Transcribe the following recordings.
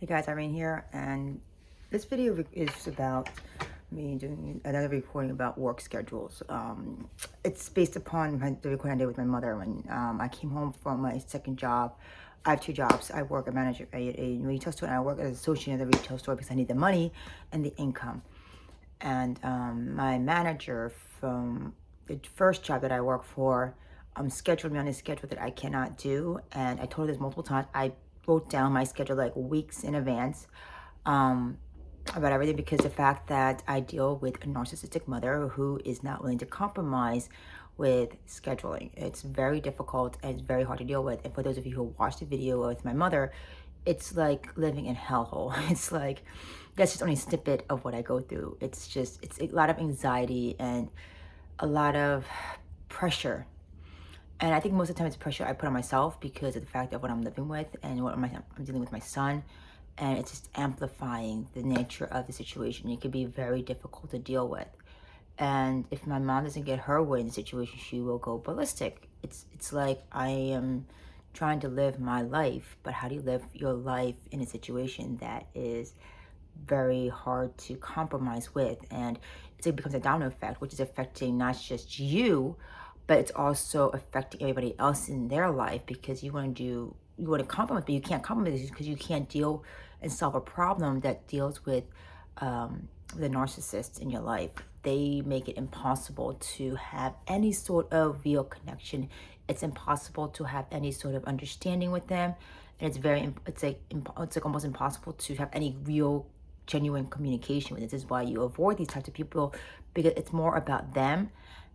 Hey guys, Irene here, and this video is about me doing another recording about work schedules. It's based upon the recording I did with my mother when I came home from my second job. I have two jobs. I work a manager at a retail store, and I work as an associate at the retail store because I need the money and the income. And my manager from the first job that I work for scheduled me on a schedule that I cannot do. And I told her this multiple times. I wrote down my schedule like weeks in advance um, about everything because the fact that I deal with a narcissistic mother who is not willing to compromise with scheduling. It's very difficult and it's very hard to deal with. And for those of you who watched the video with my mother, it's like living in hellhole. It's like, that's just only a snippet of what I go through. It's a lot of anxiety and a lot of pressure. And I think most of the time it's pressure I put on myself because of the fact of what I'm living with and what I'm dealing with my son. And it's just amplifying the nature of the situation. It can be very difficult to deal with. And if my mom doesn't get her way in the situation, she will go ballistic. It's like I am trying to live my life, but how do you live your life in a situation that is very hard to compromise with? And it becomes a domino effect, which is affecting not just you, but it's also affecting everybody else in their life because you want to compromise, but you can't compromise because you can't deal and solve a problem that deals with the narcissists in your life. They make it impossible to have any sort of real connection. It's impossible to have any sort of understanding with them, and it's like almost impossible to have any real genuine communication with it. This is why you avoid these types of people, because it's more about them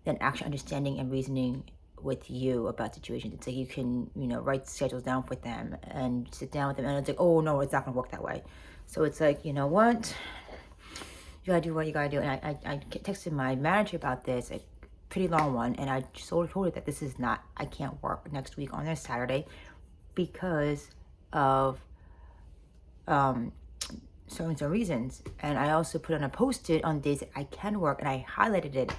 than actually understanding and reasoning with you about situations. It's like you can, write schedules down with them and sit down with them, and it's like, oh no, it's not gonna work that way. So it's like, you know what? You gotta do what you gotta do. And I texted my manager about this, a pretty long one, and I just told her that I can't work next week on a Saturday because of certain reasons. And I also put on a post-it on days that I can work, and I highlighted it.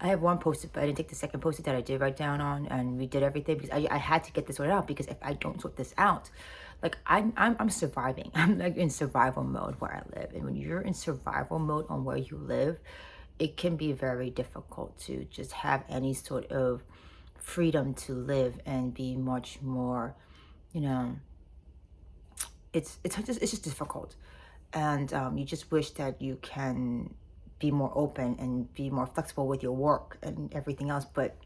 I have one post-it, but I didn't take the second post-it that I did write down on, and we did everything because I had to get this sorted out, because if I don't sort this out, like I'm surviving. I'm like in survival mode where I live. And when you're in survival mode on where you live, it can be very difficult to just have any sort of freedom to live and be much more, it's just difficult. And you just wish that you can be more open and be more flexible with your work and everything else, but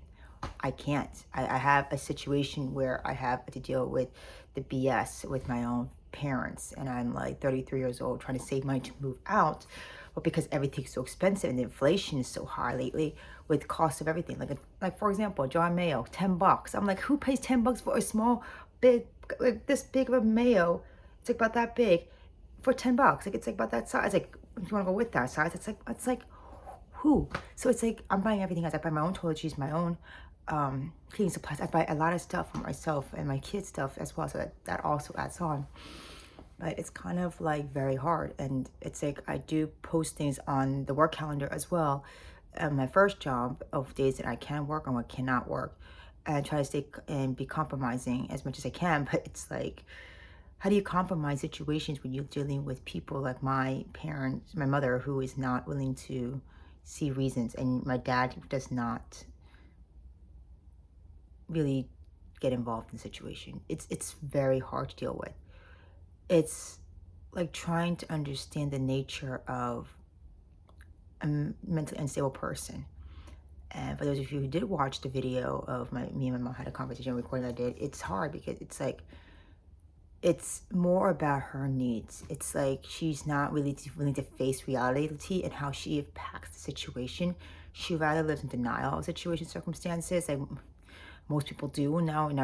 I can't. I have a situation where I have to deal with the BS with my own parents, and I'm like 33 years old trying to save money to move out, but because everything's so expensive and the inflation is so high lately with cost of everything, like for example, jar of mayo, $10. I'm like, who pays $10 for a small, big, like this big of a mayo? It's like about that big for $10. Like it's like about that size. Like if you want to go with that size, it's like who? So it's like I'm buying everything else. I buy my own toiletries, my own cleaning supplies. I buy a lot of stuff for myself and my kids' stuff as well, so that also adds on. But it's kind of like very hard, and it's like I do post things on the work calendar as well, my first job, of days that I can work and what cannot work, and try to stay and be compromising as much as I can. But it's like, how do you compromise situations when you're dealing with people like my parents, my mother, who is not willing to see reasons, and my dad does not really get involved in the situation. It's very hard to deal with. It's like trying to understand the nature of a mentally unstable person. And for those of you who did watch the video of me and my mom had a conversation recording I did, it's hard because it's like, it's more about her needs. It's like she's not really willing to face reality and how she impacts the situation. She rather lives in denial of situation circumstances, like most people do now in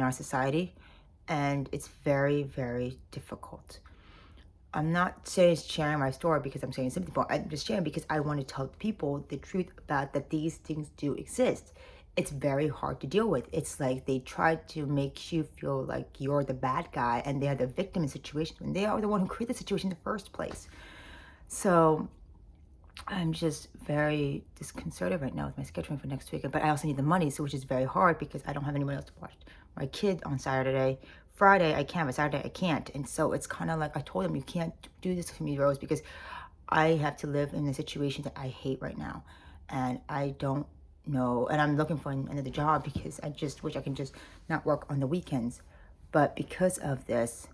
our society, and it's very, very difficult. I'm not sharing my story because I'm saying something, but I'm just sharing because I want to tell people the truth about that these things do exist. It's very hard to deal with. It's like they try to make you feel like you're the bad guy and they're the victim in situations when they are the one who created the situation in the first place. So I'm just very disconcerted right now with my scheduling for next week. But I also need the money, so which is very hard because I don't have anyone else to watch my kid on Saturday Friday I can, but Saturday I can't. And so it's kind of like, I told him, you can't do this to me, Rose, because I have to live in a situation that I hate right now. And I don't know, and I'm looking for another job because I just wish I can just not work on the weekends. But because of this,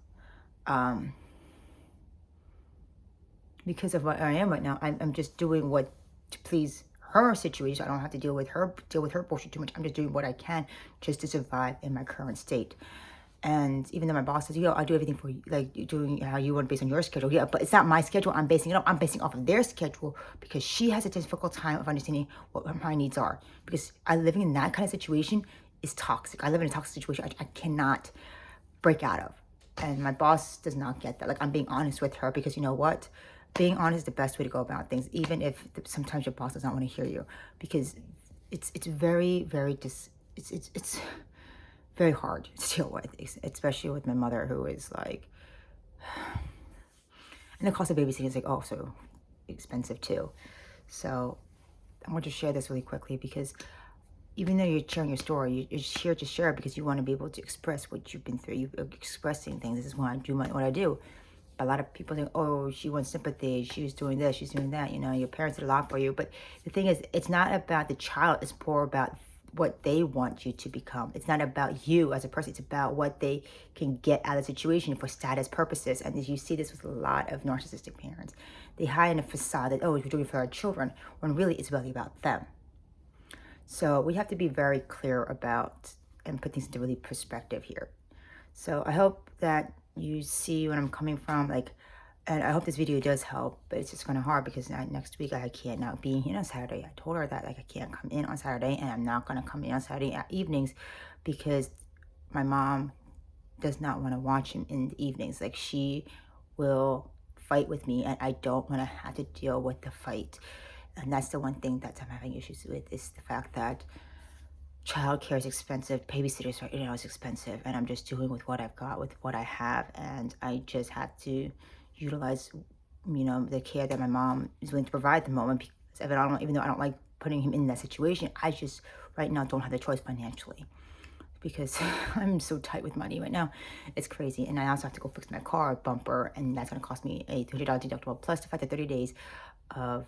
because of what I am right now, I'm just doing what to please her situation. I don't have to deal with her bullshit too much. I'm just doing what I can just to survive in my current state. And even though my boss says, I do everything for you, like you're doing how you want based on your schedule. Yeah, but it's not my schedule. I'm basing it off. I'm basing off of their schedule because she has a difficult time of understanding what my needs are. Because I living in that kind of situation is toxic. I live in a toxic situation I cannot break out of. And my boss does not get that. Like, I'm being honest with her because you know what? Being honest is the best way to go about things, even if sometimes your boss does not want to hear you, because it's very, very it's very hard to deal with, especially with my mother, who is like, and the cost of babysitting is like also expensive too. So I want to share this really quickly because even though you're sharing your story, you're here to share it because you want to be able to express what you've been through. You're expressing things. This is why I do what I do. A lot of people think, oh, she wants sympathy. She's doing this. She's doing that. You know, your parents did a lot for you. But the thing is, it's not about the child. It's more about what they want you to become. It's not about you as a person. It's about what they can get out of the situation for status purposes. And as you see this with a lot of narcissistic parents, they hide in a facade that, oh, we're doing it for our children, when really it's really about them. So we have to be very clear about and put things into really perspective here. So I hope that you see where I'm coming from, like, and I hope this video does help, but it's just kind of hard because next week I can't now be here on Saturday. I told her that, like, I can't come in on Saturday, and I'm not going to come in on Saturday evenings because my mom does not want to watch him in the evenings. Like, she will fight with me, and I don't want to have to deal with the fight. And that's the one thing that I'm having issues with, is the fact that childcare is expensive, babysitters right now is expensive, and I'm just doing with what I've got, with what I have, and I just have to utilize, the care that my mom is willing to provide at the moment. Because even though I don't like putting him in that situation, I just right now don't have the choice financially because I'm so tight with money right now. It's crazy. And I also have to go fix my car bumper, and that's going to cost me a $300 deductible plus the fact that 30 days of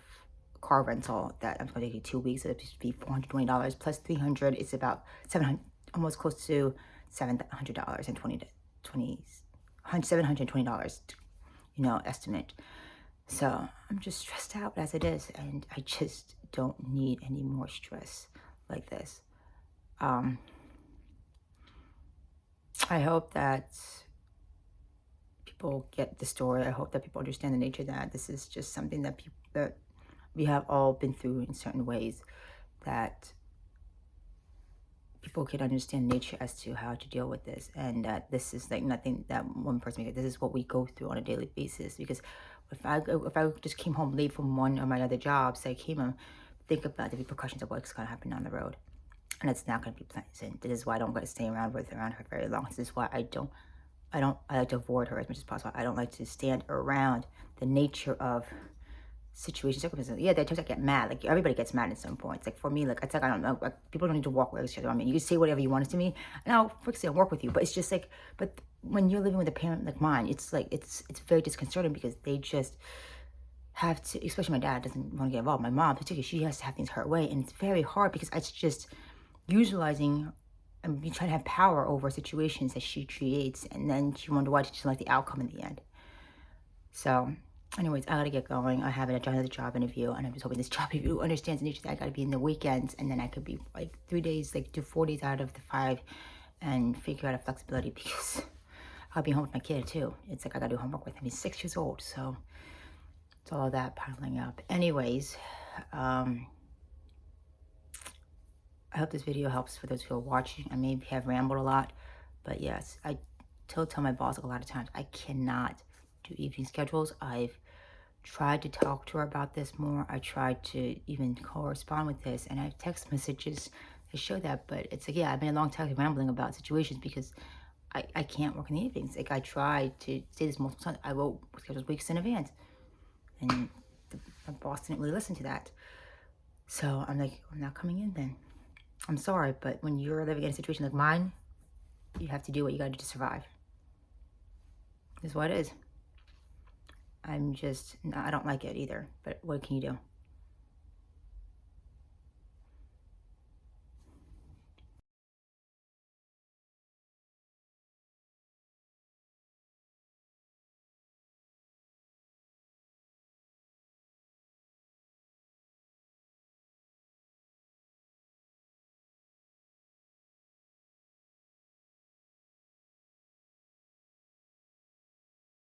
car rental that I'm going to take 2 weeks. So it'd be $420 plus $300. It's about $700, almost close to $700 and $720, estimate. So I'm just stressed out as it is, and I just don't need any more stress like this. I hope that people get the story. I hope that people understand the nature that this is just something that we have all been through in certain ways, that people can understand nature as to how to deal with this, and that this is like nothing that one person can. This is what we go through on a daily basis. Because if I just came home late from one of my other jobs, I came home, think about the repercussions of what's going to happen down the road, and it's not going to be pleasant. This is why I don't get to stay around her very long. This is why I like to avoid her as much as possible. I don't like to stand around the nature of situation, circumstances. Yeah, there are times I get mad. Like, everybody gets mad at some points. Like, for me, like, it's like, I don't know, like, people don't need to walk with each other. I mean, you can say whatever you want to me, and I'll fix it and work with you. But it's just like, but when you're living with a parent like mine, it's like, it's very disconcerting because they just have to, especially my dad doesn't want to get involved. My mom, particularly, she has to have things her way. And it's very hard because it's just utilizing and be trying to have power over situations that she creates. And then she wonder why she doesn't like the outcome in the end. So anyways, I gotta get going. I have another job interview, and I'm just hoping this job interview understands the nature that I gotta be in the weekends, and then I could be like 3 days, like do 4 days out of the 5, and figure out a flexibility because I'll be home with my kid too. It's like I gotta do homework with him. He's 6 years old, so it's all of that piling up. Anyways, I hope this video helps for those who are watching. I may have rambled a lot, but yes, I tell my boss a lot of times I cannot do evening schedules. I've tried to talk to her about this more. I tried to even correspond with this, and I have text messages to show that, but it's like, yeah, I've been a long time rambling about situations because I can't work in the evenings. Like, I tried to say this multiple times. I wrote schedules weeks in advance, and my boss didn't really listen to that. So I'm like, I'm not coming in then. I'm sorry, but when you're living in a situation like mine, you have to do what you gotta do to survive. This is what it is. I don't like it either, but what can you do?